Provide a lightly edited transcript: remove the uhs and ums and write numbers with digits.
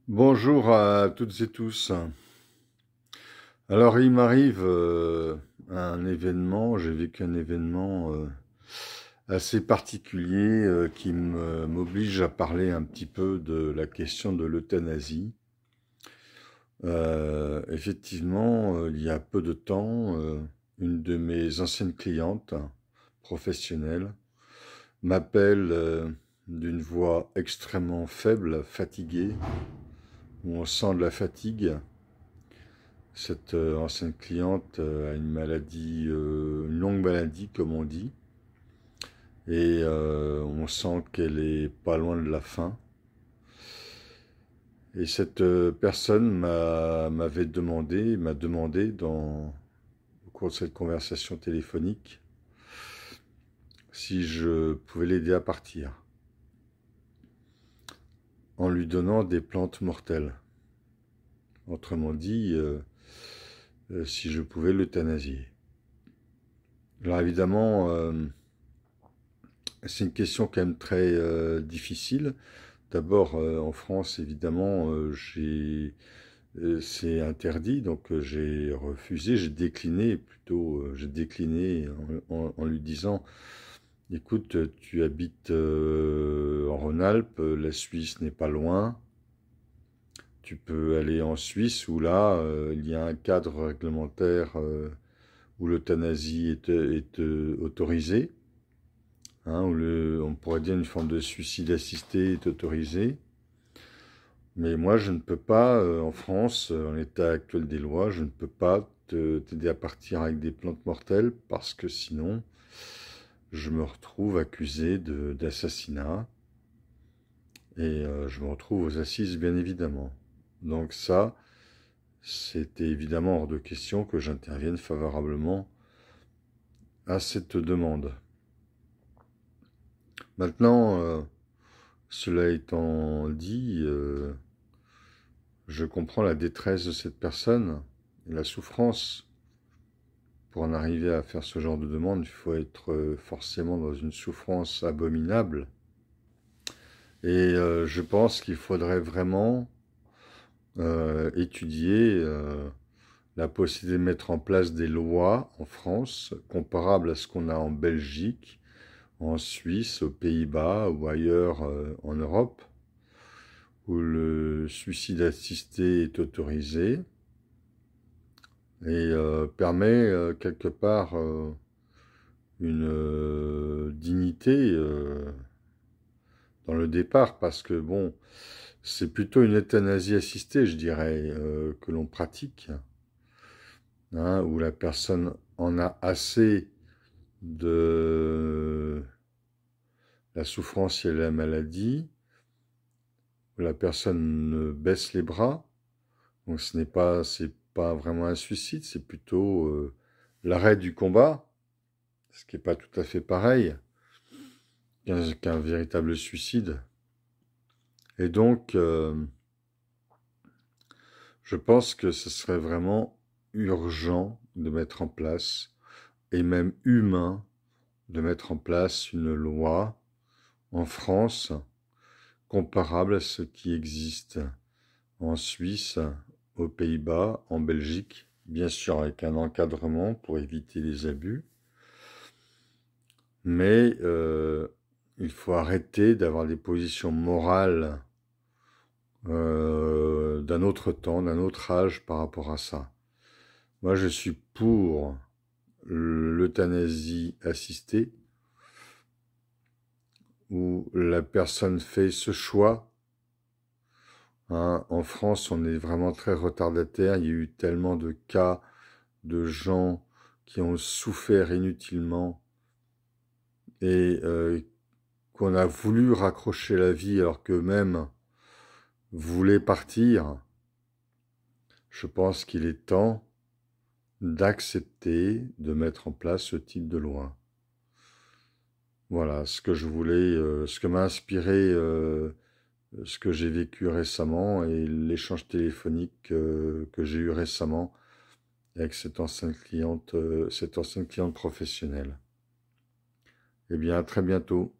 Bonjour à toutes et tous. Alors il m'arrive un événement, j'ai vécu un événement assez particulier qui m'oblige à parler un petit peu de la question de l'euthanasie. Effectivement, il y a peu de temps, une de mes anciennes clientes professionnelles m'appelle d'une voix extrêmement faible, fatiguée, où on sent de la fatigue. Cette ancienne cliente a une maladie, une longue maladie comme on dit, et on sent qu'elle est pas loin de la fin. Et cette personne m'a demandé au cours de cette conversation téléphonique si je pouvais l'aider à partir, en lui donnant des plantes mortelles. Autrement dit, si je pouvais l'euthanasier. Alors évidemment, c'est une question quand même très difficile. D'abord, en France, évidemment, c'est interdit, donc j'ai refusé, j'ai décliné, plutôt, j'ai décliné en lui disant, écoute, tu habites en Rhône-Alpes, la Suisse n'est pas loin, tu peux aller en Suisse où là, il y a un cadre réglementaire où l'euthanasie est autorisée. Hein, on pourrait dire une forme de suicide assisté est autorisée. Mais moi, je ne peux pas, en France, en l'état actuel des lois, je ne peux pas t'aider à partir avec des plantes mortelles parce que sinon, je me retrouve accusé d'assassinat et je me retrouve aux assises, bien évidemment. Donc ça, c'était évidemment hors de question que j'intervienne favorablement à cette demande. Maintenant, cela étant dit, je comprends la détresse de cette personne et la souffrance. Pour en arriver à faire ce genre de demande, il faut être forcément dans une souffrance abominable. Et je pense qu'il faudrait vraiment étudier la possibilité de mettre en place des lois en France comparables à ce qu'on a en Belgique, en Suisse, aux Pays-Bas ou ailleurs en Europe, où le suicide assisté est autorisé et permet quelque part une dignité dans le départ, parce que bon, c'est plutôt une euthanasie assistée, je dirais, que l'on pratique, hein, où la personne en a assez de la souffrance et la maladie, où la personne baisse les bras. Donc c'est pas vraiment un suicide, c'est plutôt l'arrêt du combat, ce qui n'est pas tout à fait pareil qu'un véritable suicide. Et donc, je pense que ce serait vraiment urgent de mettre en place, et même humain, de mettre en place une loi en France comparable à ce qui existe en Suisse, aux Pays-Bas, en Belgique, bien sûr avec un encadrement pour éviter les abus, mais il faut arrêter d'avoir des positions morales d'un autre temps, d'un autre âge par rapport à ça. Moi, je suis pour l'euthanasie assistée, où la personne fait ce choix. Hein, en France, on est vraiment très retardataire. Il y a eu tellement de cas de gens qui ont souffert inutilement et qu'on a voulu raccrocher la vie alors qu'eux-mêmes voulaient partir. Je pense qu'il est temps d'accepter de mettre en place ce type de loi. Voilà ce que je voulais, ce que m'a inspiré ce que j'ai vécu récemment et l'échange téléphonique que j'ai eu récemment avec cette ancienne cliente professionnelle. Eh bien, à très bientôt.